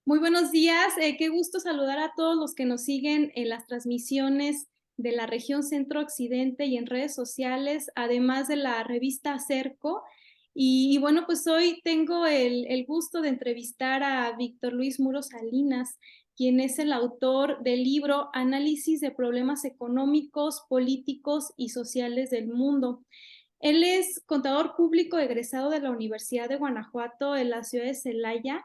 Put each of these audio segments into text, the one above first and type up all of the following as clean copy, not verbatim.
Muy buenos días, qué gusto saludar a todos los que nos siguen en las transmisiones de la región Centro-Occidente y en redes sociales, además de la revista Cerco. Y bueno, pues hoy tengo el gusto de entrevistar a Víctor Luis Muro Salinas, quien es el autor del libro Análisis de problemas económicos, políticos y sociales del mundo. Él es contador público egresado de la Universidad de Guanajuato en la ciudad de Celaya,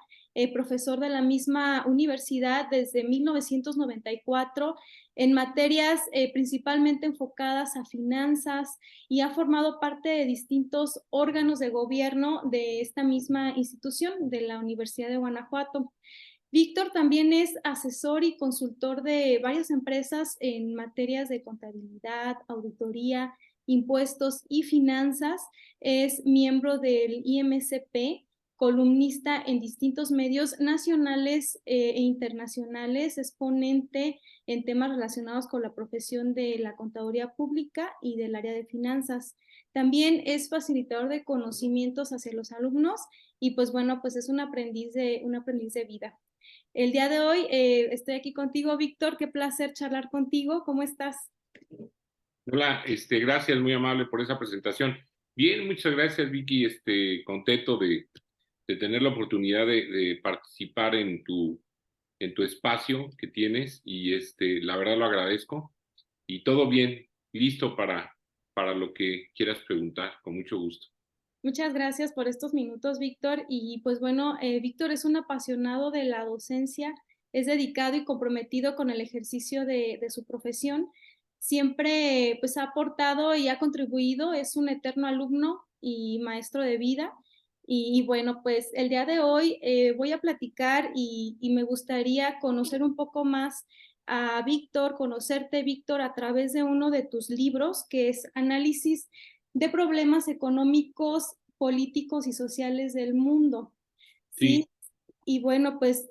profesor de la misma universidad desde 1994 en materias principalmente enfocadas a finanzas y ha formado parte de distintos órganos de gobierno de esta misma institución, de la Universidad de Guanajuato. Víctor también es asesor y consultor de varias empresas en materias de contabilidad, auditoría, impuestos y finanzas. Es miembro del IMCP, columnista en distintos medios nacionales e internacionales, es ponente en temas relacionados con la profesión de la contaduría pública y del área de finanzas. También es facilitador de conocimientos hacia los alumnos y pues bueno, pues es un aprendiz de vida. El día de hoy estoy aquí contigo, Víctor. Qué placer charlar contigo. ¿Cómo estás? Hola, gracias, muy amable por esa presentación. Bien, muchas gracias, Vicky. Contento de tener la oportunidad de participar en tu espacio que tienes y la verdad lo agradezco. Y todo bien, listo para lo que quieras preguntar, con mucho gusto. Muchas gracias por estos minutos, Víctor. Y pues bueno, Víctor es un apasionado de la docencia, es dedicado y comprometido con el ejercicio de su profesión. Siempre pues ha aportado y ha contribuido, es un eterno alumno y maestro de vida. Y bueno, pues el día de hoy voy a platicar y me gustaría conocer un poco más a Víctor, conocerte, Víctor, a través de uno de tus libros, que es Análisis de problemas económicos, políticos y sociales del mundo. Sí, Sí, y bueno, pues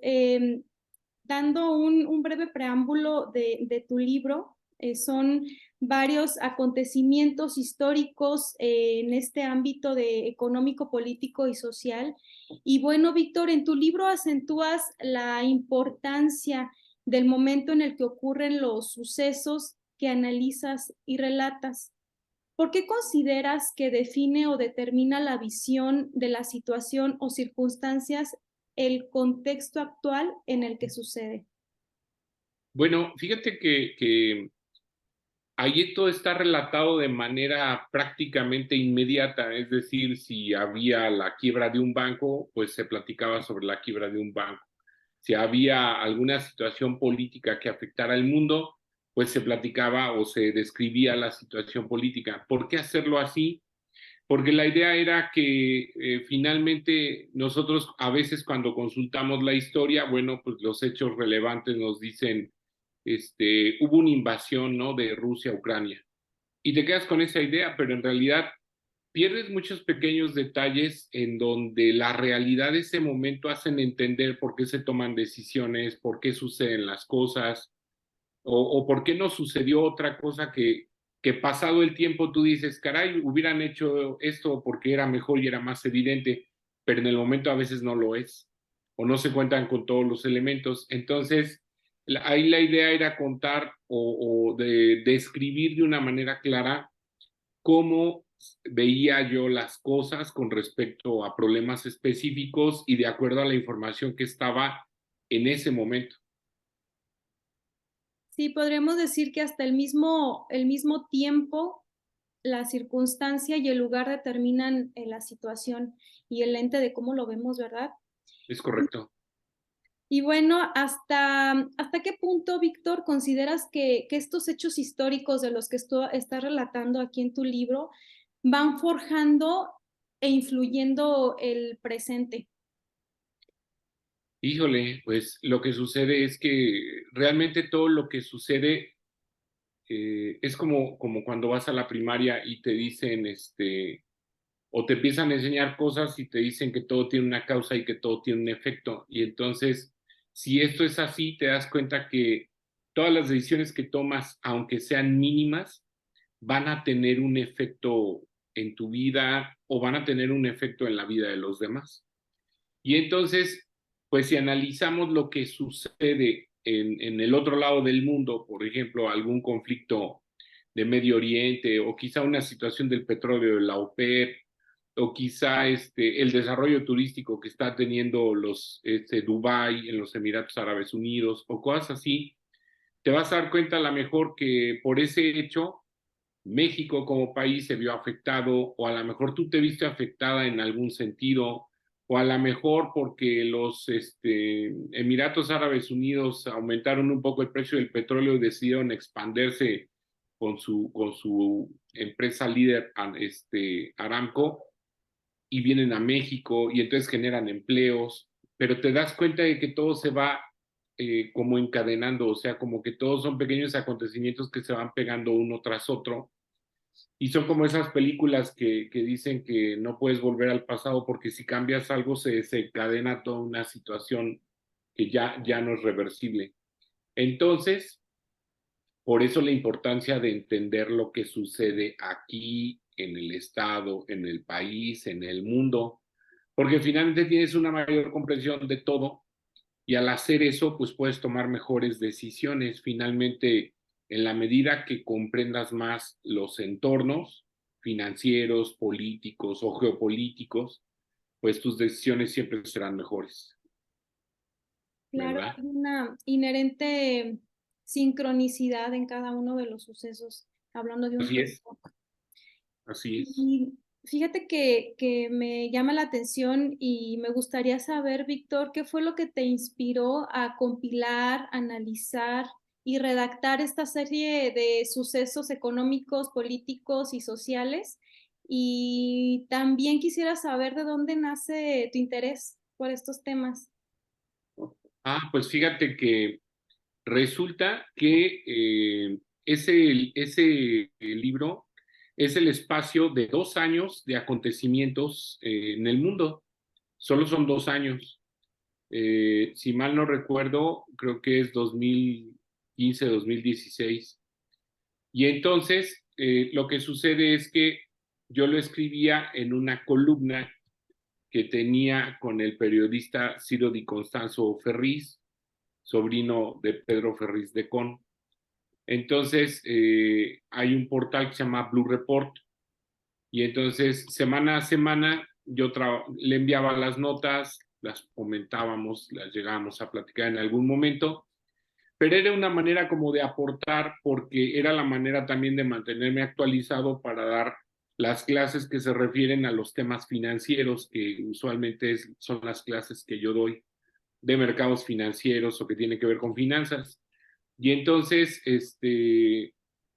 dando un breve preámbulo de tu libro, son varios acontecimientos históricos en este ámbito de económico, político y social. Y bueno, Víctor, en tu libro acentúas la importancia del momento en el que ocurren los sucesos que analizas y relatas. ¿Por qué consideras que define o determina la visión de la situación o circunstancias el contexto actual en el que sucede? bueno, fíjate que allí todo está relatado de manera prácticamente inmediata, es decir, si había la quiebra de un banco, pues se platicaba sobre la quiebra de un banco. Si había alguna situación política que afectara al mundo, pues se platicaba o se describía la situación política. ¿Por qué hacerlo así? Porque la idea era que finalmente nosotros a veces cuando consultamos la historia, bueno, pues los hechos relevantes nos dicen, hubo una invasión, ¿no? De Rusia a Ucrania. Y te quedas con esa idea, pero en realidad pierdes muchos pequeños detalles en donde la realidad de ese momento hacen entender por qué se toman decisiones, por qué suceden las cosas, o por qué no sucedió otra cosa que pasado el tiempo tú dices, caray, hubieran hecho esto porque era mejor y era más evidente, pero en el momento a veces no lo es, o no se cuentan con todos los elementos. Entonces, ahí la idea era contar o de describir de una manera clara cómo veía yo las cosas con respecto a problemas específicos y de acuerdo a la información que estaba en ese momento. Sí, podríamos decir que hasta el mismo tiempo, la circunstancia y el lugar determinan la situación y el ente de cómo lo vemos, ¿verdad? Es correcto. Y bueno, ¿hasta qué punto, Víctor, consideras que estos hechos históricos de los que estás relatando aquí en tu libro van forjando e influyendo el presente? Híjole, pues lo que sucede es que realmente todo lo que sucede es como cuando vas a la primaria y te dicen, o te empiezan a enseñar cosas y te dicen que todo tiene una causa y que todo tiene un efecto. Y entonces, si esto es así, te das cuenta que todas las decisiones que tomas, aunque sean mínimas, van a tener un efecto en tu vida o van a tener un efecto en la vida de los demás. Y entonces pues si analizamos lo que sucede en el otro lado del mundo, por ejemplo, algún conflicto de Medio Oriente o quizá una situación del petróleo de la OPEP o quizá el desarrollo turístico que está teniendo Dubái en los Emiratos Árabes Unidos o cosas así, te vas a dar cuenta a lo mejor que por ese hecho México como país se vio afectado o a lo mejor tú te viste afectada en algún sentido o a lo mejor porque los Emiratos Árabes Unidos aumentaron un poco el precio del petróleo y decidieron expandirse con su empresa líder, Aramco, y vienen a México y entonces generan empleos, pero te das cuenta de que todo se va como encadenando, o sea, como que todos son pequeños acontecimientos que se van pegando uno tras otro y son como esas películas que dicen que no puedes volver al pasado porque si cambias algo se desencadena toda una situación que ya no es reversible. Entonces, por eso la importancia de entender lo que sucede aquí, en el Estado, en el país, en el mundo, porque finalmente tienes una mayor comprensión de todo y al hacer eso, pues puedes tomar mejores decisiones. Finalmente, en la medida que comprendas más los entornos financieros, políticos o geopolíticos, pues tus decisiones siempre serán mejores, Claro, ¿verdad? hay una inherente sincronicidad en cada uno de los sucesos, hablando de un Así es, tiempo. así es. Y fíjate que me llama la atención y me gustaría saber, Víctor, ¿qué fue lo que te inspiró a compilar, analizar y redactar esta serie de sucesos económicos, políticos y sociales? Y también quisiera saber de dónde nace tu interés por estos temas. Pues fíjate que resulta que ese libro es el espacio de 2 años de acontecimientos en el mundo. Solo son 2 años. Si mal no recuerdo, creo que es 2015, 2016. Y entonces lo que sucede es que yo lo escribía en una columna que tenía con el periodista Ciro Di Constanzo Ferriz, sobrino de Pedro Ferriz de Con. Entonces, hay un portal que se llama Blue Report y entonces semana a semana yo le enviaba las notas, las comentábamos, las llegábamos a platicar en algún momento, pero era una manera como de aportar porque era la manera también de mantenerme actualizado para dar las clases que se refieren a los temas financieros, que usualmente son las clases que yo doy de mercados financieros o que tienen que ver con finanzas. Y entonces,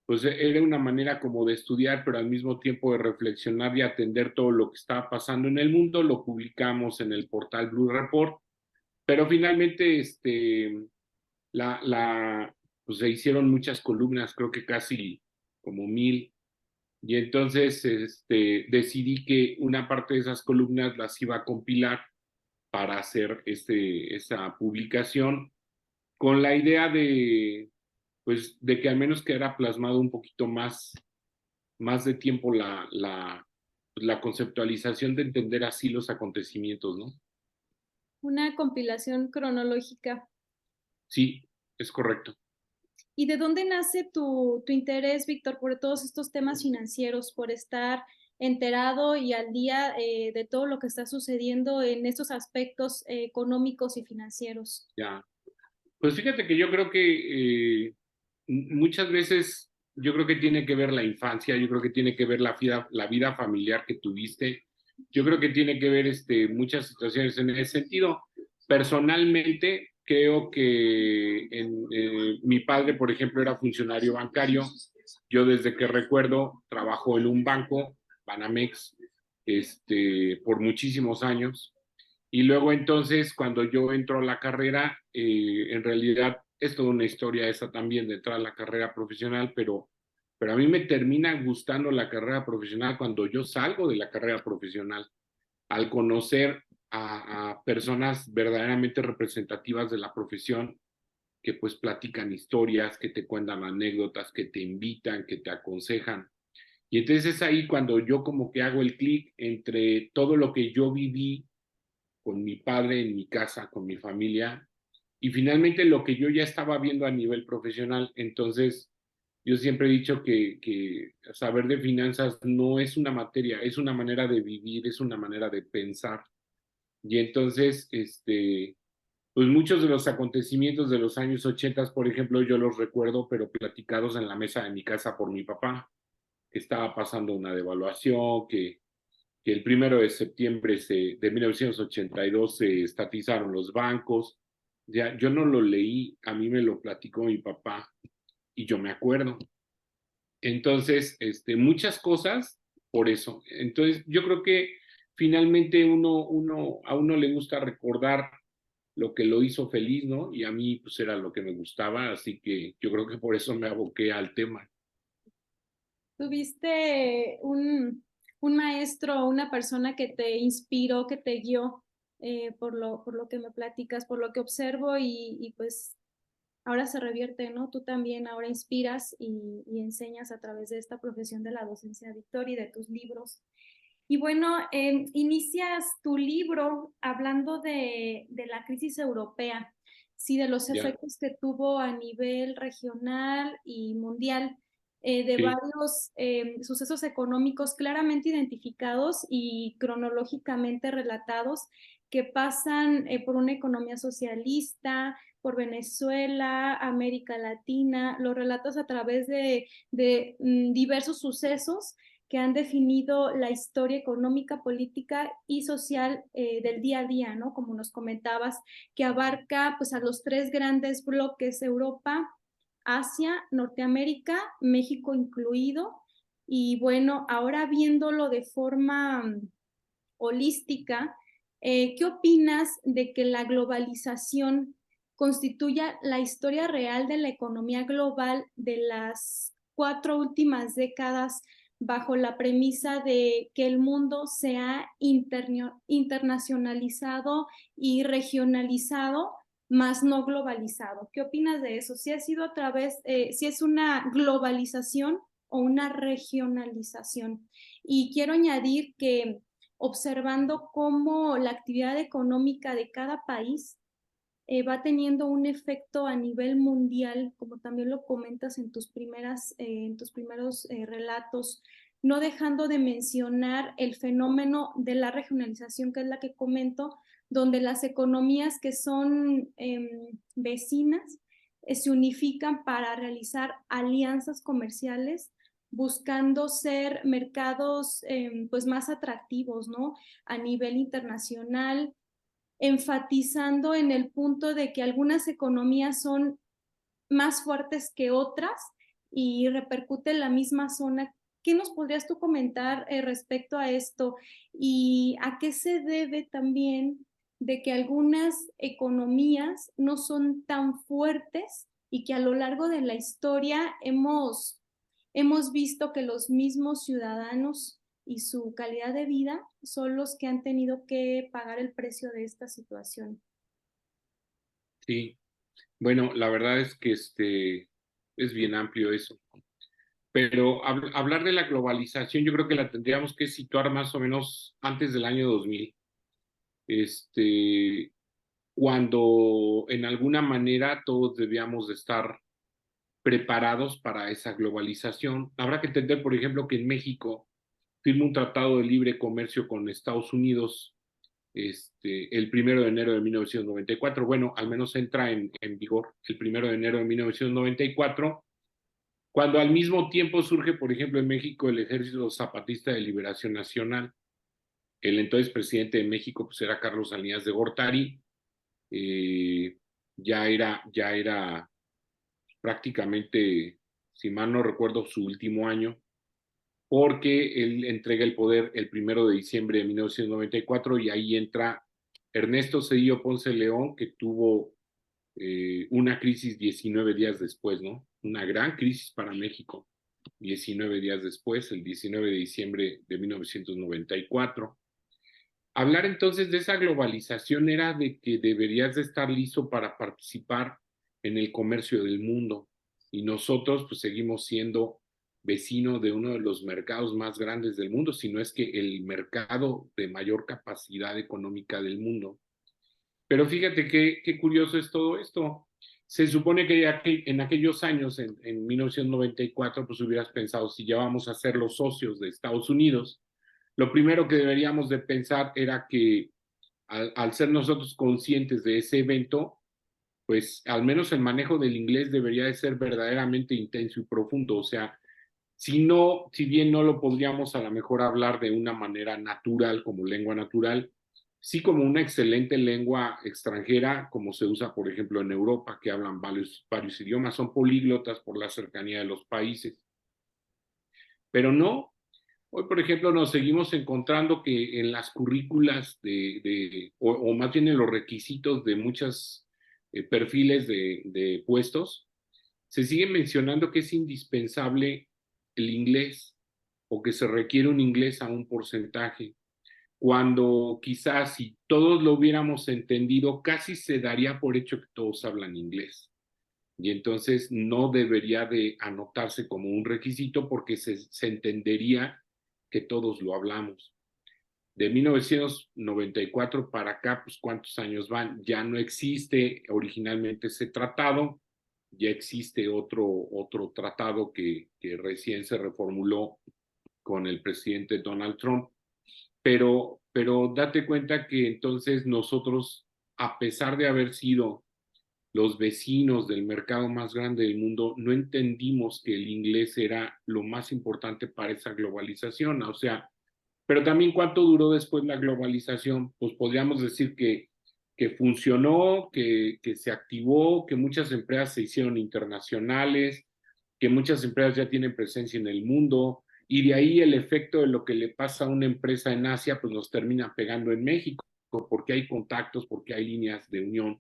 pues era una manera como de estudiar, pero al mismo tiempo de reflexionar y atender todo lo que estaba pasando en el mundo. Lo publicamos en el portal Blue Report, pero finalmente, pues se hicieron muchas columnas, creo que casi como 1000. Y entonces, decidí que una parte de esas columnas las iba a compilar para hacer esa publicación con la idea pues, de que al menos quedara plasmado un poquito más de tiempo la conceptualización de entender así los acontecimientos, ¿no? Una compilación cronológica. Sí, es correcto. ¿Y de dónde nace tu interés, Víctor, por todos estos temas financieros, por estar enterado y al día de todo lo que está sucediendo en estos aspectos económicos y financieros? Ya. Pues fíjate que yo creo que muchas veces, yo creo que tiene que ver la infancia, yo creo que tiene que ver la vida familiar que tuviste, yo creo que tiene que ver muchas situaciones en ese sentido. Personalmente, creo que mi padre, por ejemplo, era funcionario bancario. Yo desde que recuerdo trabajo en un banco, Banamex, por muchísimos años. Y luego entonces, cuando yo entro a la carrera, en realidad es toda una historia esa también de entrar a la carrera profesional, pero a mí me termina gustando la carrera profesional cuando yo salgo de la carrera profesional, al conocer a personas verdaderamente representativas de la profesión que pues platican historias, que te cuentan anécdotas, que te invitan, que te aconsejan. Y entonces es ahí cuando yo como que hago el clic entre todo lo que yo viví con mi padre en mi casa, con mi familia, y finalmente lo que yo ya estaba viendo a nivel profesional. Entonces, yo siempre he dicho que saber de finanzas no es una materia, es una manera de vivir, es una manera de pensar. Y entonces, pues muchos de los acontecimientos de los años 80, por ejemplo, yo los recuerdo, pero platicados en la mesa de mi casa por mi papá, que estaba pasando una devaluación, que el 1 de septiembre de 1982 se estatizaron los bancos. Ya, yo no lo leí, a mí me lo platicó mi papá y yo me acuerdo. Entonces, muchas cosas por eso. Entonces, yo creo que finalmente a uno le gusta recordar lo que lo hizo feliz, ¿no? Y a mí, pues era lo que me gustaba, así que yo creo que por eso me aboqué al tema. ¿Tuviste un maestro o una persona que te inspiró, que te guió por lo que me platicas, por lo que observo y pues ahora se revierte, ¿no? Tú también ahora inspiras y enseñas a través de esta profesión de la docencia, Victoria, y de tus libros. Y bueno, inicias tu libro hablando de la crisis europea, sí, de los Ya, efectos que tuvo a nivel regional y mundial, de sí, varios sucesos económicos claramente identificados y cronológicamente relatados que pasan por una economía socialista, por Venezuela, América Latina, los relatos a través de diversos sucesos que han definido la historia económica, política y social del día a día, ¿no? Como nos comentabas, que abarca pues a los tres grandes bloques, Europa, Asia, Norteamérica, México incluido. Y bueno, ahora viéndolo de forma holística, ¿qué opinas de que la globalización constituya la historia real de la economía global de las 4 últimas décadas bajo la premisa de que el mundo se ha internacionalizado y regionalizado, más no globalizado? ¿Qué opinas de eso? ¿Si ha sido a través, si es una globalización o una regionalización? Y quiero añadir que observando cómo la actividad económica de cada país va teniendo un efecto a nivel mundial, como también lo comentas en tus primeros relatos, no dejando de mencionar el fenómeno de la regionalización, que es la que comento, donde las economías que son vecinas se unifican para realizar alianzas comerciales buscando ser mercados pues más atractivos, ¿no? A nivel internacional, enfatizando en el punto de que algunas economías son más fuertes que otras y repercute en la misma zona. ¿Qué nos podrías tú comentar respecto a esto? ¿Y a qué se debe también de que algunas economías no son tan fuertes y que a lo largo de la historia hemos visto que los mismos ciudadanos y su calidad de vida son los que han tenido que pagar el precio de esta situación? sí. Bueno, la verdad es que es bien amplio eso. Pero hablar de la globalización, yo creo que la tendríamos que situar más o menos antes del año 2000. Este, cuando en alguna manera todos debíamos de estar preparados para esa globalización. Habrá que entender, por ejemplo, que en México firma un tratado de libre comercio con Estados Unidos el 1 de enero de 1994. Bueno, al menos entra en vigor el 1 de enero de 1994, cuando al mismo tiempo surge, por ejemplo, en México el Ejército Zapatista de Liberación Nacional. El entonces presidente de México pues era Carlos Salinas de Gortari. eh, ya era prácticamente, si mal no recuerdo, su último año, porque él entrega el poder el 1 de diciembre de 1994 y ahí entra Ernesto Zedillo Ponce León, que tuvo una crisis 19 días después, ¿no? Una gran crisis para México, 19 días después, el 19 de diciembre de 1994. Hablar entonces de esa globalización era de que deberías de estar listo para participar en el comercio del mundo y nosotros pues seguimos siendo vecino de uno de los mercados más grandes del mundo, sino es que el mercado de mayor capacidad económica del mundo. Pero fíjate qué curioso es todo esto. Se supone que en aquellos años, en 1994, pues hubieras pensado, si ya vamos a ser los socios de Estados Unidos, lo primero que deberíamos de pensar era que al ser nosotros conscientes de ese evento, pues al menos el manejo del inglés debería de ser verdaderamente intenso y profundo. O sea, si no, si bien no lo podríamos a lo mejor hablar de una manera natural, como lengua natural, sí como una excelente lengua extranjera, como se usa, por ejemplo, en Europa, que hablan varios idiomas, son políglotas por la cercanía de los países. Pero no, hoy, por ejemplo, nos seguimos encontrando que en las currículas o más bien en los requisitos de muchos perfiles de puestos, se sigue mencionando que es indispensable el inglés o que se requiere un inglés a un porcentaje, cuando quizás si todos lo hubiéramos entendido, casi se daría por hecho que todos hablan inglés. Y entonces no debería de anotarse como un requisito porque se entendería que todos lo hablamos. De 1994 para acá, pues ¿cuántos años van? Ya no existe originalmente ese tratado, ya existe otro tratado que recién se reformuló con el presidente Donald Trump, pero date cuenta que entonces nosotros, a pesar de haber sido los vecinos del mercado más grande del mundo, no entendimos que el inglés era lo más importante para esa globalización. O sea, pero también cuánto duró después la globalización, pues podríamos decir que funcionó, que se activó, que muchas empresas se hicieron internacionales, que muchas empresas ya tienen presencia en el mundo, y de ahí el efecto de lo que le pasa a una empresa en Asia, pues nos termina pegando en México, porque hay contactos, porque hay líneas de unión,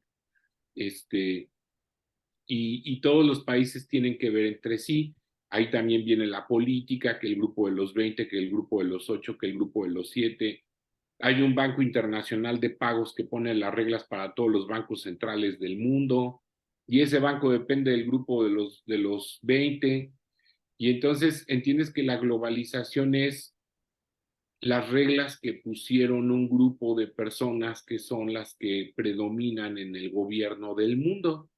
y todos los países tienen que ver entre sí. Ahí también viene la política, que el grupo de los 20, que el grupo de los 8, que el grupo de los 7. Hay un banco internacional de pagos que pone las reglas para todos los bancos centrales del mundo, y ese banco depende del grupo de los 20. Y entonces entiendes que la globalización es las reglas que pusieron un grupo de personas que son las que predominan en el gobierno del mundo.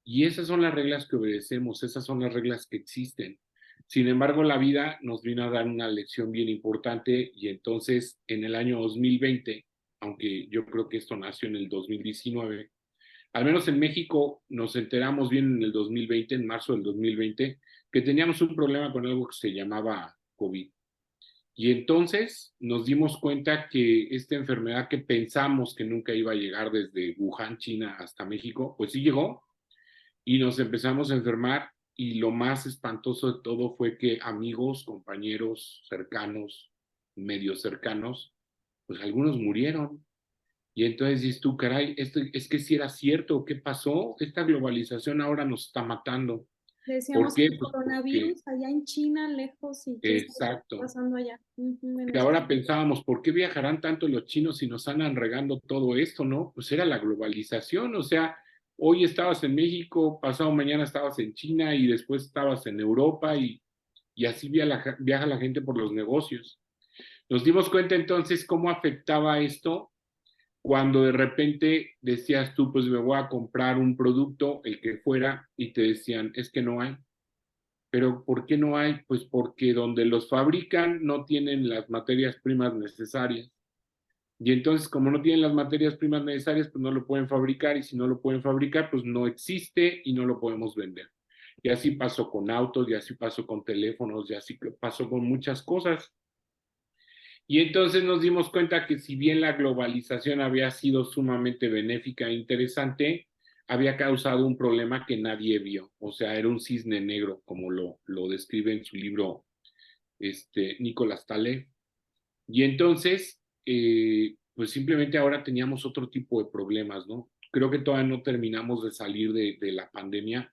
Y esas son las reglas que obedecemos, esas son las reglas que existen. Sin embargo, la vida nos vino a dar una lección bien importante, y entonces en el año 2020, aunque yo creo que esto nació en el 2019, al menos en México nos enteramos bien en el 2020, en marzo del 2020, que teníamos un problema con algo que se llamaba COVID. Y entonces nos dimos cuenta que esta enfermedad que pensamos que nunca iba a llegar desde Wuhan, China, hasta México, pues sí llegó, y nos empezamos a enfermar, y lo más espantoso de todo fue que amigos, compañeros cercanos, medio cercanos, pues algunos murieron. Y entonces dices tú, caray, esto, es que si era cierto, ¿qué pasó? Esta globalización ahora nos está matando. ¿Por Decíamos qué? que el Pues porque, coronavirus allá en China, lejos, y quién sabe qué está exacto. pasando allá. En Y eso. ahora pensábamos, ¿por qué viajarán tanto los chinos si nos andan regando todo esto, no? Pues era la globalización. O sea, hoy estabas en México, pasado mañana estabas en China, y después estabas en Europa, y así viaja la gente por los negocios. Nos dimos cuenta entonces cómo afectaba esto cuando de repente decías tú, pues me voy a comprar un producto, el que fuera, y te decían, es que no hay. Pero ¿por qué no hay? Pues porque donde los fabrican no tienen las materias primas necesarias. Y entonces, como no tienen las materias primas necesarias, pues no lo pueden fabricar, y si no lo pueden fabricar, pues no existe y no lo podemos vender. Y así pasó con autos, y así pasó con teléfonos, y así pasó con muchas cosas. Y entonces nos dimos cuenta que si bien la globalización había sido sumamente benéfica e interesante, había causado un problema que nadie vio. O sea, era un cisne negro, como lo describe en su libro Nicolás Taleb. Y entonces, pues simplemente ahora teníamos otro tipo de problemas, ¿no? Creo que todavía no terminamos de salir de la pandemia.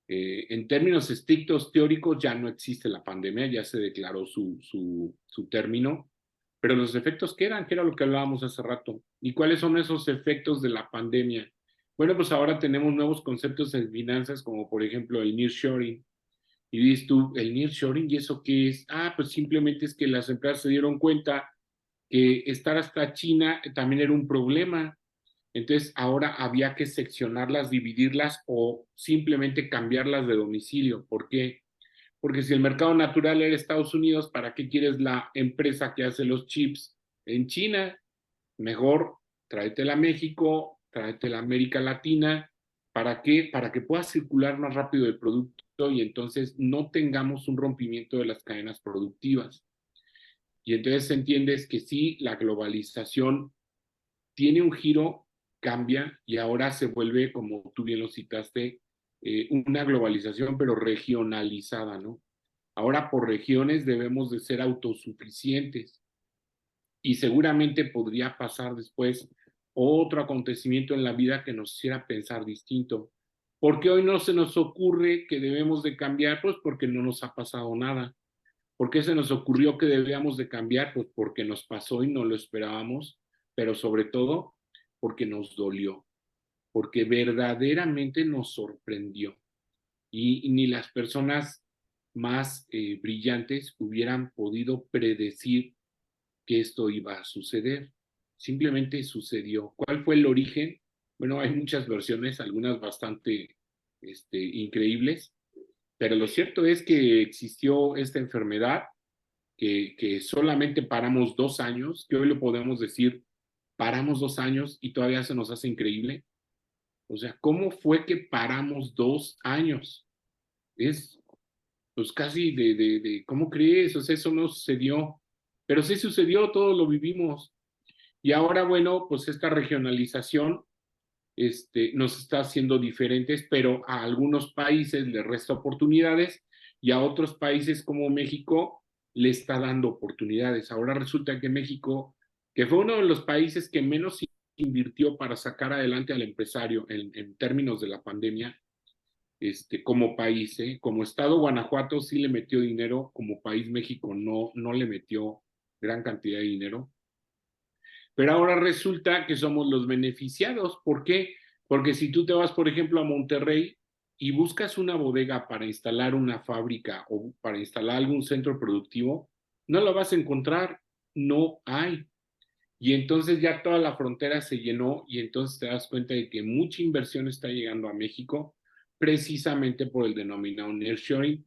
En términos estrictos teóricos ya no existe la pandemia, ya se declaró su término, pero los efectos quedan, que era lo que hablábamos hace rato. ¿Y cuáles son esos efectos de la pandemia? Bueno, pues ahora tenemos nuevos conceptos en finanzas, como por ejemplo el nearshoring, Y dices tú, el nearshoring, ¿y eso qué es? Ah, pues simplemente es que las empresas se dieron cuenta que estar hasta China también era un problema. Entonces ahora había que seccionarlas, dividirlas o simplemente cambiarlas de domicilio. ¿Por qué? Porque si el mercado natural era Estados Unidos, ¿para qué quieres la empresa que hace los chips en China? Mejor tráetela a México, tráetela a América Latina. ¿Para qué? Para que pueda circular más rápido el producto y entonces no tengamos un rompimiento de las cadenas productivas. Y entonces entiendes que sí, la globalización tiene un giro, cambia y ahora se vuelve, como tú bien lo citaste, una globalización pero regionalizada, ¿no? Ahora por regiones debemos de ser autosuficientes y seguramente podría pasar después otro acontecimiento en la vida que nos hiciera pensar distinto. ¿Por qué hoy no se nos ocurre que debemos de cambiar? Pues porque no nos ha pasado nada. ¿Por qué se nos ocurrió que debíamos de cambiar? Pues porque nos pasó y no lo esperábamos, pero sobre todo porque nos dolió, porque verdaderamente nos sorprendió. Y ni las personas más brillantes hubieran podido predecir que esto iba a suceder. Simplemente sucedió. ¿Cuál fue el origen? Bueno, hay muchas versiones, algunas bastante increíbles, pero lo cierto es que existió esta enfermedad que solamente paramos 2 años, que hoy lo podemos decir, paramos 2 años y todavía se nos hace increíble. O sea, ¿cómo fue que paramos 2 años? Es pues casi ¿cómo crees? O sea, eso no sucedió, pero sí sucedió, todo lo vivimos. Y ahora, bueno, pues esta regionalización nos está haciendo diferentes, pero a algunos países les resta oportunidades y a otros países como México le está dando oportunidades. Ahora resulta que México, que fue uno de los países que menos invirtió para sacar adelante al empresario en términos de la pandemia, como país, como estado Guanajuato sí le metió dinero, como país México no le metió gran cantidad de dinero. Pero ahora resulta que somos los beneficiados. ¿Por qué? Porque si tú te vas, por ejemplo, a Monterrey y buscas una bodega para instalar una fábrica o para instalar algún centro productivo, no lo vas a encontrar, no hay. Y entonces ya toda la frontera se llenó y entonces te das cuenta de que mucha inversión está llegando a México precisamente por el denominado nearshoring,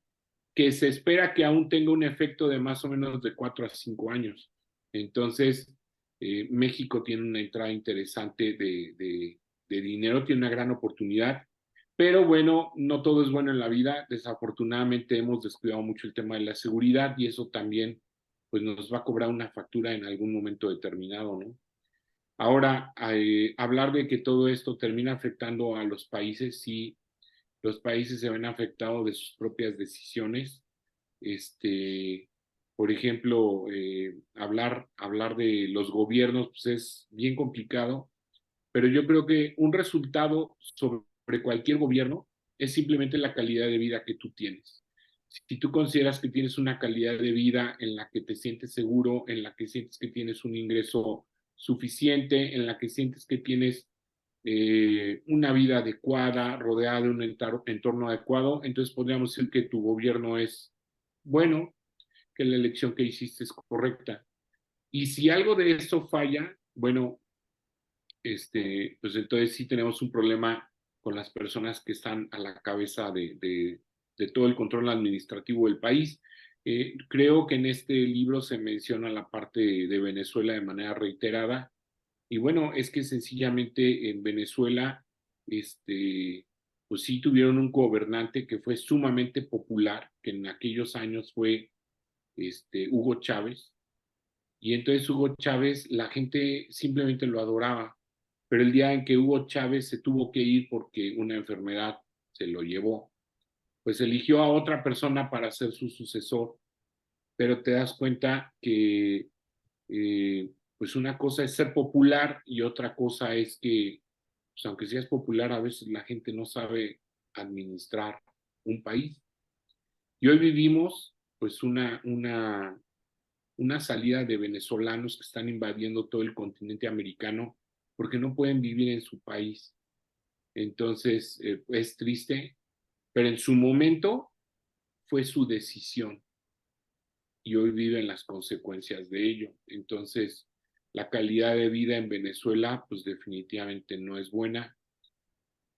que se espera que aún tenga un efecto de más o menos de 4 a 5 años. Entonces, México tiene una entrada interesante de dinero, tiene una gran oportunidad, pero bueno, no todo es bueno en la vida. Desafortunadamente hemos descuidado mucho el tema de la seguridad y eso también pues nos va a cobrar una factura en algún momento determinado, ¿no? Ahora, hablar de que todo esto termina afectando a los países, sí, los países se ven afectados de sus propias decisiones. Este, por ejemplo, hablar de los gobiernos pues es bien complicado, pero yo creo que un resultado sobre cualquier gobierno es simplemente la calidad de vida que tú tienes. Si tú consideras que tienes una calidad de vida en la que te sientes seguro, en la que sientes que tienes un ingreso suficiente, en la que sientes que tienes una vida adecuada, rodeada de un entorno adecuado, entonces podríamos decir que tu gobierno es bueno, que la elección que hiciste es correcta. Y si algo de esto falla, bueno, pues entonces sí tenemos un problema con las personas que están a la cabeza de todo el control administrativo del país. Creo que en este libro se menciona la parte de Venezuela de manera reiterada. Y bueno, es que sencillamente en Venezuela, pues sí tuvieron un gobernante que fue sumamente popular, que en aquellos años fue Hugo Chávez. Y entonces Hugo Chávez, la gente simplemente lo adoraba. Pero el día en que Hugo Chávez se tuvo que ir porque una enfermedad se lo llevó, pues eligió a otra persona para ser su sucesor. Pero te das cuenta que pues una cosa es ser popular y otra cosa es que, pues aunque seas popular, a veces la gente no sabe administrar un país. Y hoy vivimos pues una salida de venezolanos que están invadiendo todo el continente americano porque no pueden vivir en su país. Entonces, es triste, pero en su momento fue su decisión y hoy viven las consecuencias de ello. Entonces, la calidad de vida en Venezuela, pues definitivamente no es buena.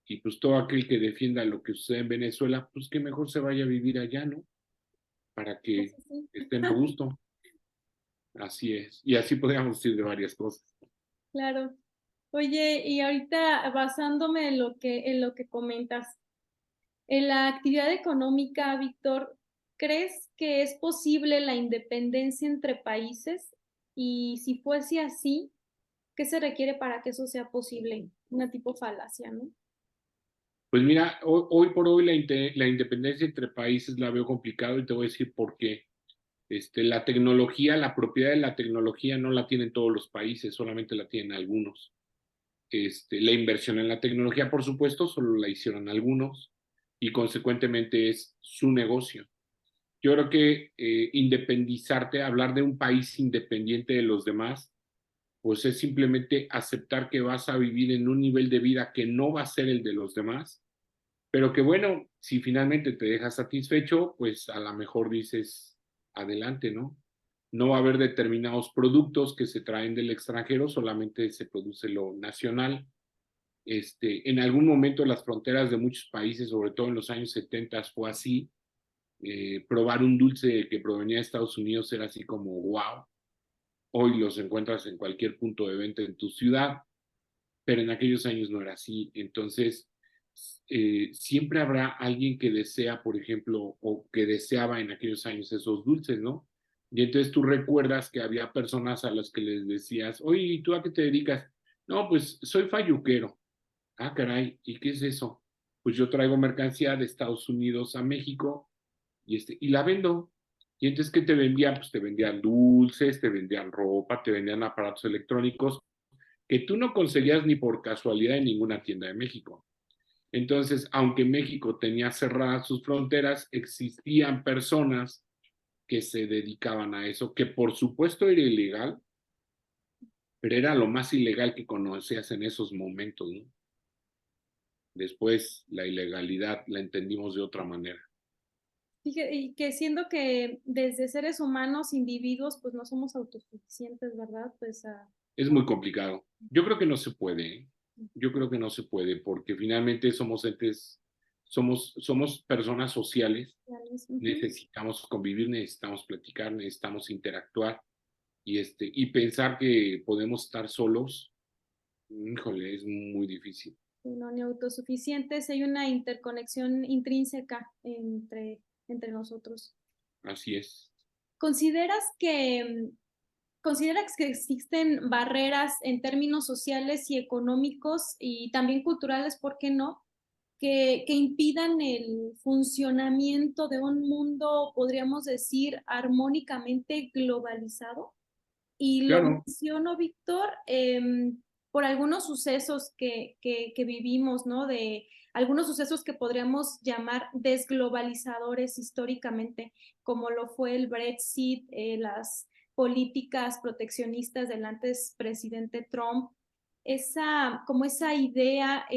Y pues todo aquel que defienda lo que sucede en Venezuela, pues que mejor se vaya a vivir allá, ¿no? Para que Eso sí, estén a gusto. Así es. Y así podríamos decir de varias cosas. claro. Oye, y ahorita basándome en lo que comentas, en la actividad económica, Víctor, ¿crees que es posible la independencia entre países? Y si fuese así, ¿qué se requiere para que eso sea posible? Una tipo falacia, ¿no? Pues mira, hoy por hoy la independencia entre países la veo complicado y te voy a decir por qué. La tecnología, la propiedad de la tecnología no la tienen todos los países, solamente la tienen algunos. La inversión en la tecnología, por supuesto, solo la hicieron algunos y consecuentemente es su negocio. Yo creo que independizarte, hablar de un país independiente de los demás, pues es simplemente aceptar que vas a vivir en un nivel de vida que no va a ser el de los demás, pero que bueno, si finalmente te dejas satisfecho, pues a lo mejor dices, adelante, ¿no? No va a haber determinados productos que se traen del extranjero, solamente se produce lo nacional. En algún momento las fronteras de muchos países, sobre todo en los años 70, fue así. Probar un dulce que provenía de Estados Unidos era así como wow. Hoy los encuentras en cualquier punto de venta en tu ciudad, pero en aquellos años no era así. Entonces, siempre habrá alguien que desea, por ejemplo, o que deseaba en aquellos años esos dulces, ¿no? Y entonces tú recuerdas que había personas a las que les decías, oye, ¿y tú a qué te dedicas? No, pues soy falluquero. Ah, caray, ¿y qué es eso? Pues yo traigo mercancía de Estados Unidos a México y la vendo. Y entonces, ¿qué te vendían? Pues te vendían dulces, te vendían ropa, te vendían aparatos electrónicos que tú no conseguías ni por casualidad en ninguna tienda de México. Entonces, aunque México tenía cerradas sus fronteras, existían personas que se dedicaban a eso, que por supuesto era ilegal, pero era lo más ilegal que conocías en esos momentos, ¿no? Después la ilegalidad la entendimos de otra manera. Y que siendo que desde seres humanos, individuos, pues no somos autosuficientes, ¿verdad? Pues Es muy complicado. Yo creo que no se puede, ¿eh? Yo creo que no se puede porque finalmente somos entes, somos personas sociales, ujú. necesitamos convivir, necesitamos platicar, necesitamos interactuar y pensar que podemos estar solos, híjole, es muy difícil. No, ni autosuficientes, hay una interconexión intrínseca entre nosotros. Así es. ¿Consideras consideras que existen barreras en términos sociales y económicos y también culturales, por qué no, que impidan el funcionamiento de un mundo, podríamos decir, armónicamente globalizado? Y lo Claro, menciono, Víctor, por algunos sucesos que vivimos, ¿no? De algunos sucesos que podríamos llamar desglobalizadores históricamente, como lo fue el Brexit, las políticas proteccionistas del antes presidente Trump, como esa idea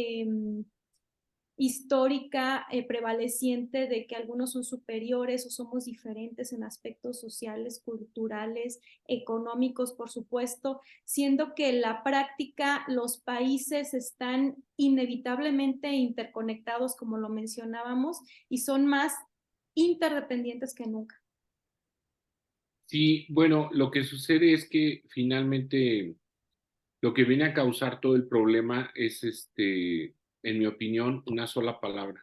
histórica prevaleciente de que algunos son superiores o somos diferentes en aspectos sociales, culturales, económicos, por supuesto, siendo que en la práctica los países están inevitablemente interconectados, como lo mencionábamos, y son más interdependientes que nunca. sí, bueno, lo que sucede es que finalmente lo que viene a causar todo el problema es, en mi opinión, una sola palabra,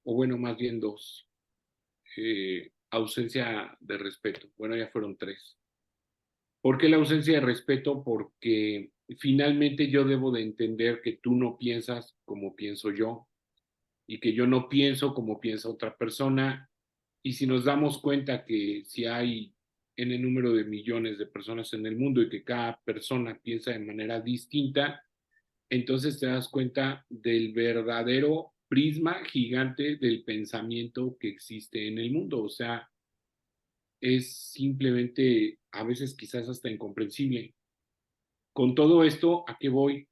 o bueno, más bien dos. Ausencia de respeto. Bueno, ya fueron tres. ¿Por qué la ausencia de respeto? Porque finalmente yo debo de entender que tú no piensas como pienso yo y que yo no pienso como piensa otra persona. Y si nos damos cuenta que si hay en el número de millones de personas en el mundo y que cada persona piensa de manera distinta, entonces te das cuenta del verdadero prisma gigante del pensamiento que existe en el mundo. O sea, es simplemente a veces quizás hasta incomprensible. Con todo esto, ¿a qué voy?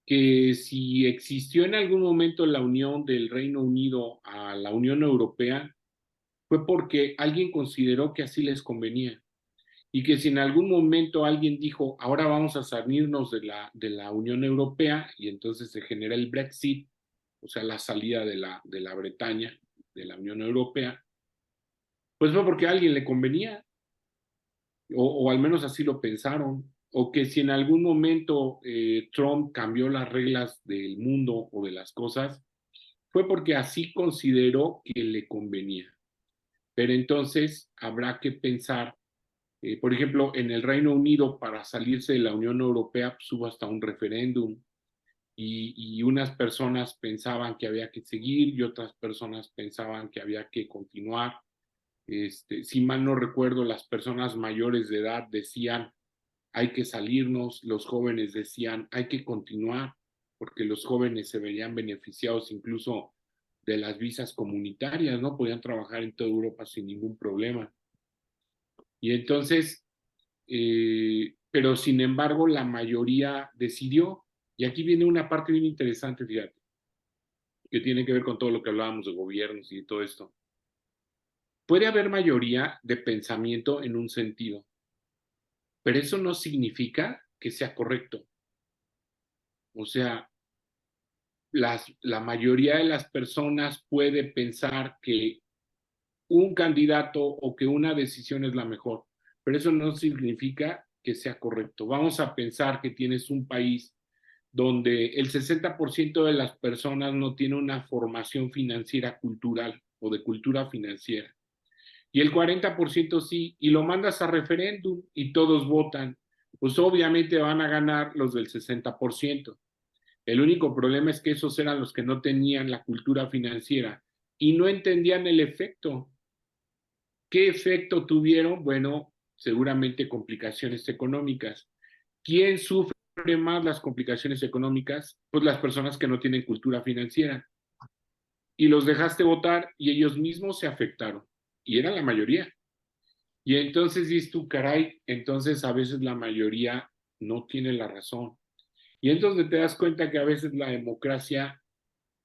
Que si existió en algún momento la unión del Reino Unido a la Unión Europea, fue porque alguien consideró que así les convenía. Y que si en algún momento alguien dijo, ahora vamos a salirnos de la Unión Europea, y entonces se genera el Brexit, o sea, la salida de la Bretaña, de la Unión Europea, pues fue porque a alguien le convenía, o al menos así lo pensaron, o que si en algún momento Trump cambió las reglas del mundo o de las cosas, fue porque así consideró que le convenía. Pero entonces habrá que pensar, por ejemplo, en el Reino Unido, para salirse de la Unión Europea, pues hubo hasta un referéndum, y unas personas pensaban que había que seguir y otras personas pensaban que había que continuar. Si mal no recuerdo, las personas mayores de edad decían hay que salirnos, los jóvenes decían hay que continuar, porque los jóvenes se verían beneficiados incluso de las visas comunitarias, ¿no? Podían trabajar en toda Europa sin ningún problema. Y entonces, pero sin embargo, la mayoría decidió, y aquí viene una parte bien interesante, fíjate, que tiene que ver con todo lo que hablábamos de gobiernos y de todo esto. Puede haber mayoría de pensamiento en un sentido, pero eso no significa que sea correcto. O sea, la mayoría de las personas puede pensar que un candidato o que una decisión es la mejor, pero eso no significa que sea correcto. Vamos a pensar que tienes un país donde el 60% de las personas no tiene una formación financiera cultural o de cultura financiera, y el 40% sí, y lo mandas a referéndum y todos votan, pues obviamente van a ganar los del 60%. El único problema es que esos eran los que no tenían la cultura financiera y no entendían el efecto. ¿Qué efecto tuvieron? Bueno, seguramente complicaciones económicas. ¿Quién sufre más las complicaciones económicas? Pues las personas que no tienen cultura financiera. Y los dejaste votar y ellos mismos se afectaron. Y era la mayoría. Y entonces dices tú, caray, entonces a veces la mayoría no tiene la razón. Y entonces te das cuenta que a veces la democracia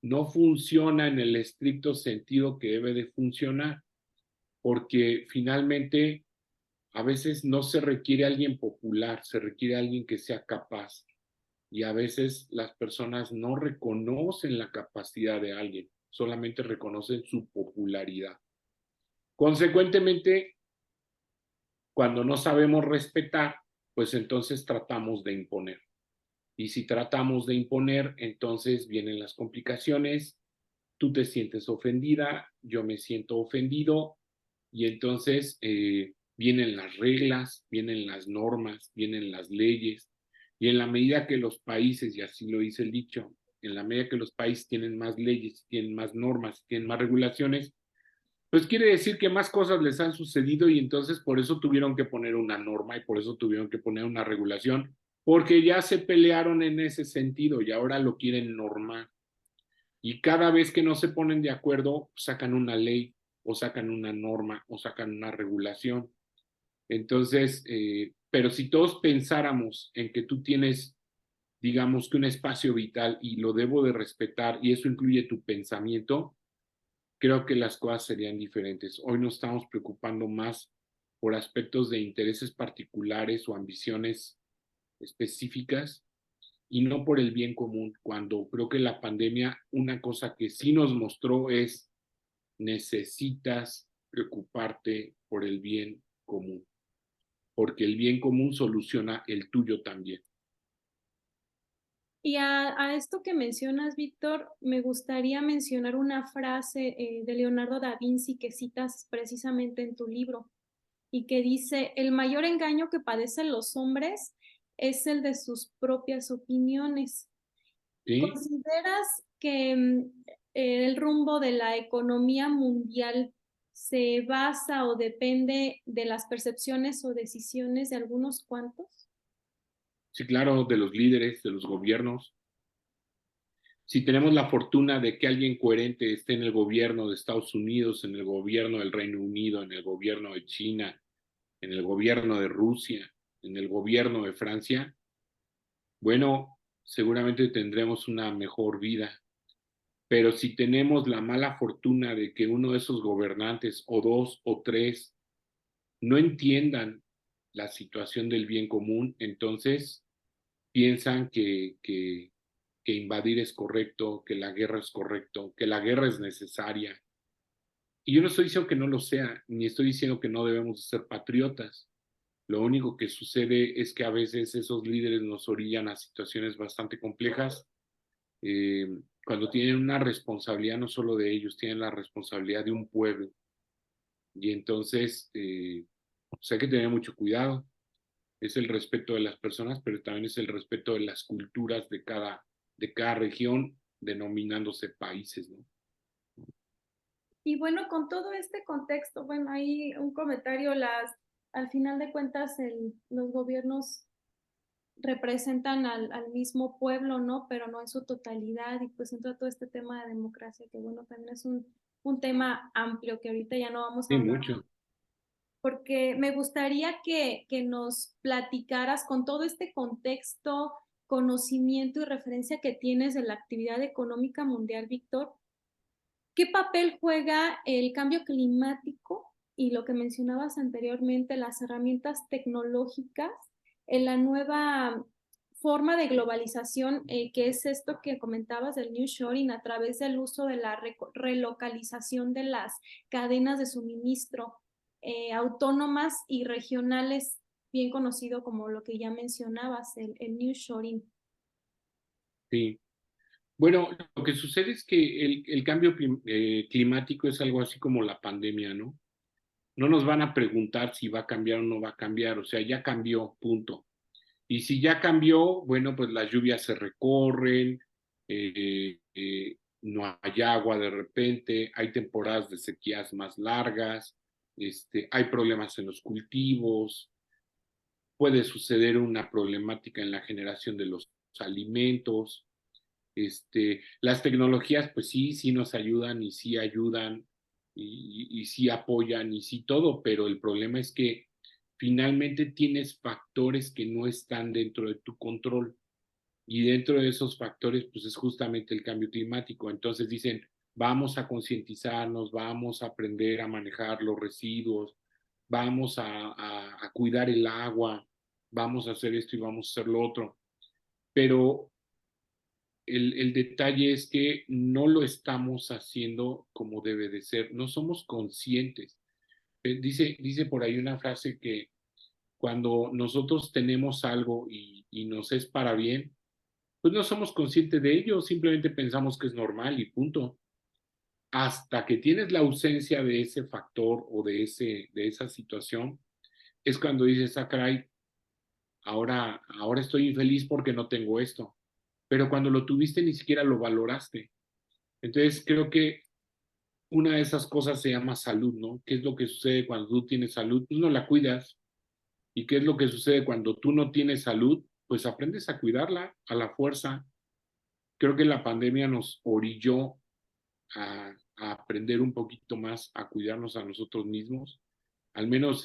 no funciona en el estricto sentido que debe de funcionar, porque finalmente a veces no se requiere alguien popular, se requiere alguien que sea capaz. Y a veces las personas no reconocen la capacidad de alguien, solamente reconocen su popularidad. Consecuentemente, cuando no sabemos respetar, pues entonces tratamos de imponer. Y si tratamos de imponer, entonces vienen las complicaciones, tú te sientes ofendida, yo me siento ofendido, y entonces vienen las reglas, vienen las normas, vienen las leyes, y en la medida que los países, y así lo dice el dicho, en la medida que los países tienen más leyes, tienen más normas, tienen más regulaciones, pues quiere decir que más cosas les han sucedido, y entonces por eso tuvieron que poner una norma y por eso tuvieron que poner una regulación, porque ya se pelearon en ese sentido y ahora lo quieren normar. Y cada vez que no se ponen de acuerdo, sacan una ley o sacan una norma o sacan una regulación. Entonces, pero si todos pensáramos en que tú tienes, digamos que un espacio vital y lo debo de respetar y eso incluye tu pensamiento, creo que las cosas serían diferentes. Hoy nos estamos preocupando más por aspectos de intereses particulares o ambiciones específicas y no por el bien común, cuando creo que la pandemia, una cosa que sí nos mostró es necesitas preocuparte por el bien común, porque el bien común soluciona el tuyo también. Y a esto que mencionas, Víctor, me gustaría mencionar una frase de Leonardo da Vinci que citas precisamente en tu libro y que dice, el mayor engaño que padecen los hombres es el de sus propias opiniones. ¿Sí? ¿Consideras que el rumbo de la economía mundial se basa o depende de las percepciones o decisiones de algunos cuantos? Sí, claro, de los líderes, de los gobiernos. Si tenemos la fortuna de que alguien coherente esté en el gobierno de Estados Unidos, en el gobierno del Reino Unido, en el gobierno de China, en el gobierno de Rusia, en el gobierno de Francia, bueno, seguramente tendremos una mejor vida. Pero si tenemos la mala fortuna de que uno de esos gobernantes, o dos o tres, no entiendan la situación del bien común, entonces piensan que invadir es correcto, que la guerra es correcto, que la guerra es necesaria. Y yo no estoy diciendo que no lo sea, ni estoy diciendo que no debemos ser patriotas. Lo único que sucede es que a veces esos líderes nos orillan a situaciones bastante complejas, eh, cuando tienen una responsabilidad no solo de ellos, tienen la responsabilidad de un pueblo. Y entonces pues hay que tener mucho cuidado. Es el respeto de las personas, pero también es el respeto de las culturas de cada región, denominándose países, ¿no? Y bueno, con todo este contexto, bueno, hay un comentario, al final de cuentas, los gobiernos representan al mismo pueblo, ¿no? Pero no en su totalidad, y pues entra todo este tema de democracia, que bueno, también es un tema amplio que ahorita ya no vamos a Sí, ahondar, mucho. porque me gustaría que nos platicaras con todo este contexto, conocimiento y referencia que tienes de la actividad económica mundial, Víctor. ¿Qué papel juega el cambio climático y lo que mencionabas anteriormente, las herramientas tecnológicas en la nueva forma de globalización, que es esto que comentabas del nearshoring a través del uso de la relocalización de las cadenas de suministro autónomas y regionales, bien conocido como lo que ya mencionabas, el nearshoring? Sí. Bueno, lo que sucede es que el cambio climático es algo así como la pandemia, ¿no? No nos van a preguntar si va a cambiar o no va a cambiar, o sea, ya cambió, punto. Y si ya cambió, bueno, pues las lluvias se recorren, no hay agua de repente, hay temporadas de sequías más largas, hay problemas en los cultivos, puede suceder una problemática en la generación de los alimentos. Las tecnologías, pues sí, sí nos ayudan y sí ayudan y sí apoyan y sí todo, pero el problema es que finalmente tienes factores que no están dentro de tu control. Y dentro de esos factores, pues es justamente el cambio climático. Entonces dicen, vamos a concientizarnos, vamos a aprender a manejar los residuos, vamos a cuidar el agua, vamos a hacer esto y vamos a hacer lo otro. Pero el detalle es que no lo estamos haciendo como debe de ser, no somos conscientes. Dice por ahí una frase que cuando nosotros tenemos algo y nos es para bien, pues no somos conscientes de ello, simplemente pensamos que es normal y punto. Hasta que tienes la ausencia de ese factor o de esa situación, es cuando dices, ah, caray, ahora estoy infeliz porque no tengo esto. Pero cuando lo tuviste ni siquiera lo valoraste. Entonces creo que una de esas cosas se llama salud, ¿no? ¿Qué es lo que sucede cuando tú tienes salud? Pues no la cuidas. ¿Y qué es lo que sucede cuando tú no tienes salud? Pues aprendes a cuidarla a la fuerza. Creo que la pandemia nos orilló a aprender un poquito más a cuidarnos a nosotros mismos. Al menos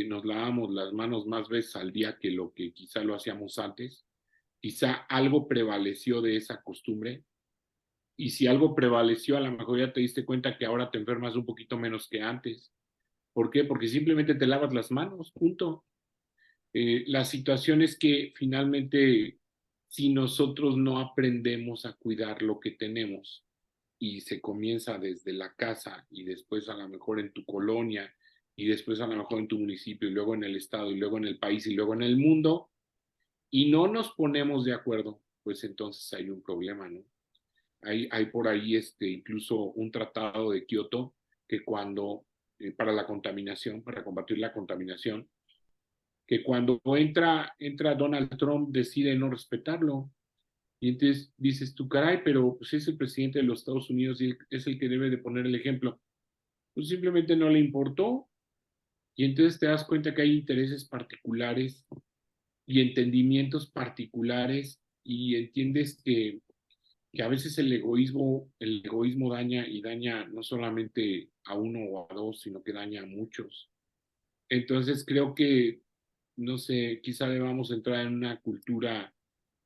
nos lavamos las manos más veces al día que lo que quizá lo hacíamos antes. Quizá algo prevaleció de esa costumbre. Y si algo prevaleció, a lo mejor ya te diste cuenta que ahora te enfermas un poquito menos que antes. ¿Por qué? Porque simplemente te lavas las manos, punto. La situación es que finalmente, si nosotros no aprendemos a cuidar lo que tenemos y se comienza desde la casa y después a lo mejor en tu colonia y después a lo mejor en tu municipio y luego en el estado y luego en el país y luego en el mundo y no nos ponemos de acuerdo, pues entonces hay un problema, ¿no? Hay por ahí incluso un tratado de Kioto que cuando, para la contaminación, para combatir la contaminación, que cuando entra Donald Trump decide no respetarlo. Y entonces dices tú, caray, pero pues es el presidente de los Estados Unidos y es el que debe de poner el ejemplo. Pues simplemente no le importó. Y entonces te das cuenta que hay intereses particulares y entendimientos particulares y entiendes que a veces el egoísmo daña y daña no solamente a uno o a dos, sino que daña a muchos. Entonces creo que, no sé, quizá debamos entrar en una cultura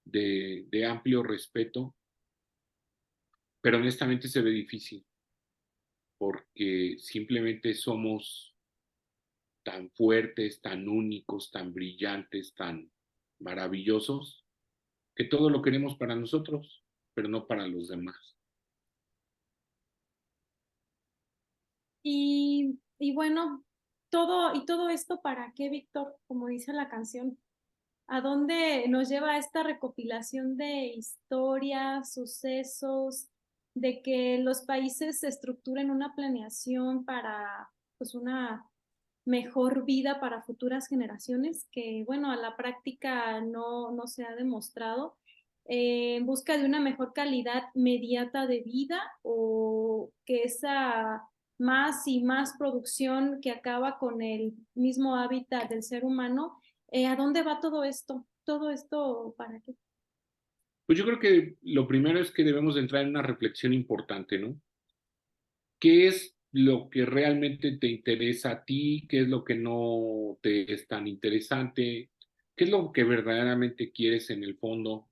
de amplio respeto pero honestamente se ve difícil porque simplemente somos tan fuertes, tan únicos, tan brillantes, tan maravillosos, que todo lo queremos para nosotros, pero no para los demás. Y bueno, todo esto para qué, Víctor, como dice la canción, ¿a dónde nos lleva esta recopilación de historias, sucesos, de que los países estructuren una planeación para pues una mejor vida para futuras generaciones, que bueno, a la práctica no se ha demostrado, en busca de una mejor calidad mediata de vida o que esa más y más producción que acaba con el mismo hábitat del ser humano? ¿A dónde va todo esto? ¿Todo esto para qué? Pues yo creo que lo primero es que debemos entrar en una reflexión importante, ¿no? ¿Qué es lo que realmente te interesa a ti? ¿Qué es lo que no te es tan interesante? ¿Qué es lo que verdaderamente quieres en el fondo?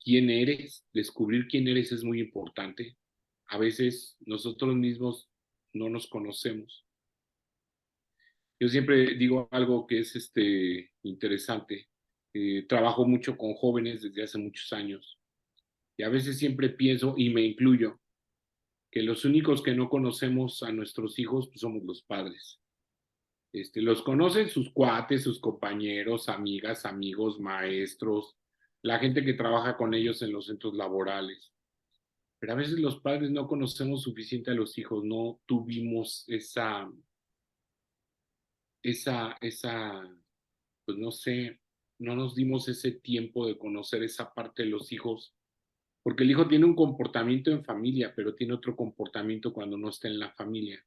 ¿Quién eres? Descubrir quién eres es muy importante. A veces nosotros mismos no nos conocemos. Yo siempre digo algo que es interesante. Trabajo mucho con jóvenes desde hace muchos años y a veces siempre pienso, y me incluyo, que los únicos que no conocemos a nuestros hijos pues, somos los padres. Los conocen sus cuates, sus compañeros, amigas, amigos, maestros, la gente que trabaja con ellos en los centros laborales. Pero a veces los padres no conocemos suficiente a los hijos, no tuvimos esa, pues no sé, no nos dimos ese tiempo de conocer esa parte de los hijos, porque el hijo tiene un comportamiento en familia, pero tiene otro comportamiento cuando no está en la familia.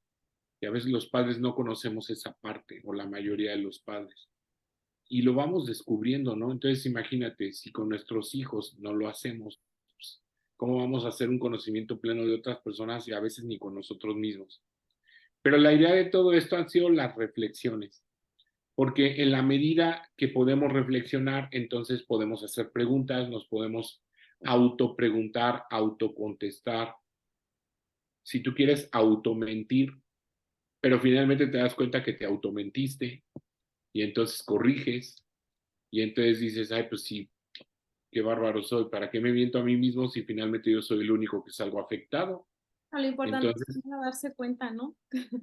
Y a veces los padres no conocemos esa parte, o la mayoría de los padres. Y lo vamos descubriendo, ¿no? Entonces imagínate, si con nuestros hijos no lo hacemos, pues, ¿cómo vamos a hacer un conocimiento pleno de otras personas y a veces ni con nosotros mismos? Pero la idea de todo esto han sido las reflexiones, porque en la medida que podemos reflexionar, entonces podemos hacer preguntas, nos podemos autopreguntar, autocontestar, si tú quieres automentir, pero finalmente te das cuenta que te automentiste y entonces corriges y entonces dices, ay, pues sí, qué bárbaro soy, ¿para qué me miento a mí mismo si finalmente yo soy el único que salgo afectado? Lo importante es Entonces darse cuenta, ¿no?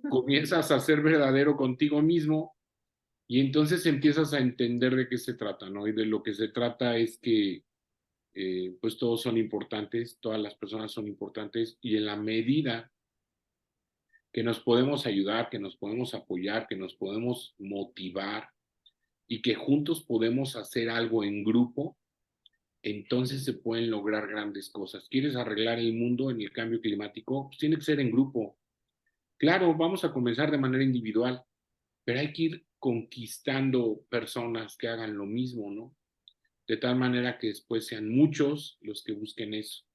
comienzas a ser verdadero contigo mismo y entonces empiezas a entender de qué se trata, ¿no? Y de lo que se trata es que pues todos son importantes, todas las personas son importantes y en la medida que nos podemos ayudar, que nos podemos apoyar, que nos podemos motivar y que juntos podemos hacer algo en grupo, entonces se pueden lograr grandes cosas. ¿Quieres arreglar el mundo en el cambio climático? Pues tiene que ser en grupo. Claro, vamos a comenzar de manera individual, pero hay que ir conquistando personas que hagan lo mismo, ¿no? De tal manera que después sean muchos los que busquen eso.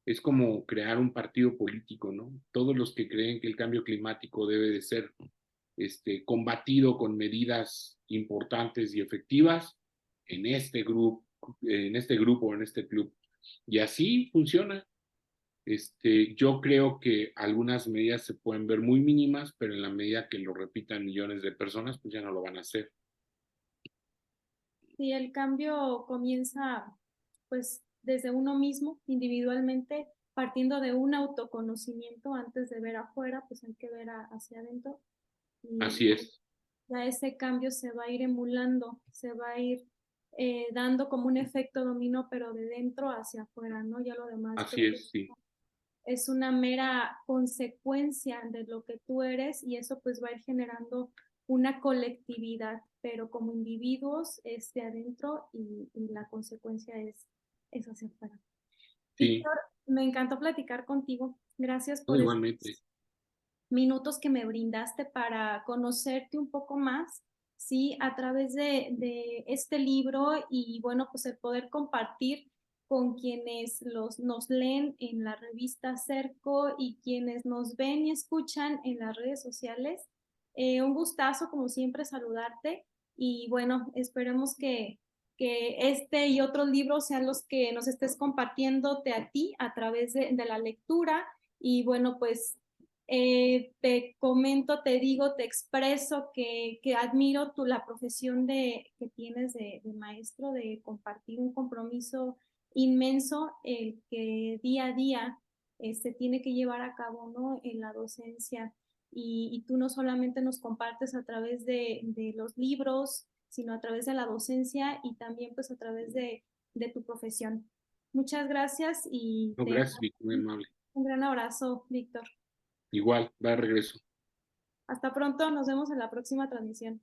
Es como crear un partido político, ¿no? Todos los que creen que el cambio climático debe de ser combatido con medidas importantes y efectivas en este grupo, en este club. Y así funciona. Yo creo que algunas medidas se pueden ver muy mínimas, pero en la medida que lo repitan millones de personas, pues ya no lo van a hacer. Si el cambio comienza pues desde uno mismo, individualmente, partiendo de un autoconocimiento antes de ver afuera, pues hay que ver hacia adentro y Así es, ya ese cambio se va a ir emulando, se va a ir dando como un efecto dominó, pero de dentro hacia afuera, ¿no? Ya lo demás así creo que es, sí, es una mera consecuencia de lo que tú eres y eso pues va a ir generando una colectividad, pero como individuos es de adentro y la consecuencia es hacia afuera. sí, Víctor, me encantó platicar contigo. Gracias no, por igualmente, estos minutos que me brindaste para conocerte un poco más, ¿sí? A través de este libro y bueno, pues el poder compartir con quienes nos leen en la revista Cerco y quienes nos ven y escuchan en las redes sociales. Un gustazo, como siempre, saludarte y bueno, esperemos que este y otros libros sean los que nos estés compartiéndote a ti a través de la lectura. Y bueno, pues te comento, te digo, te expreso que admiro la profesión que tienes de maestro, de compartir un compromiso inmenso, el que día a día se tiene que llevar a cabo, ¿no? En la docencia. Y tú no solamente nos compartes a través de los libros, sino a través de la docencia y también pues a través de tu profesión. Muchas gracias y No, te gracias, Vicky, muy amable. un gran abrazo, Víctor. Igual, va de regreso. Hasta pronto, nos vemos en la próxima transmisión.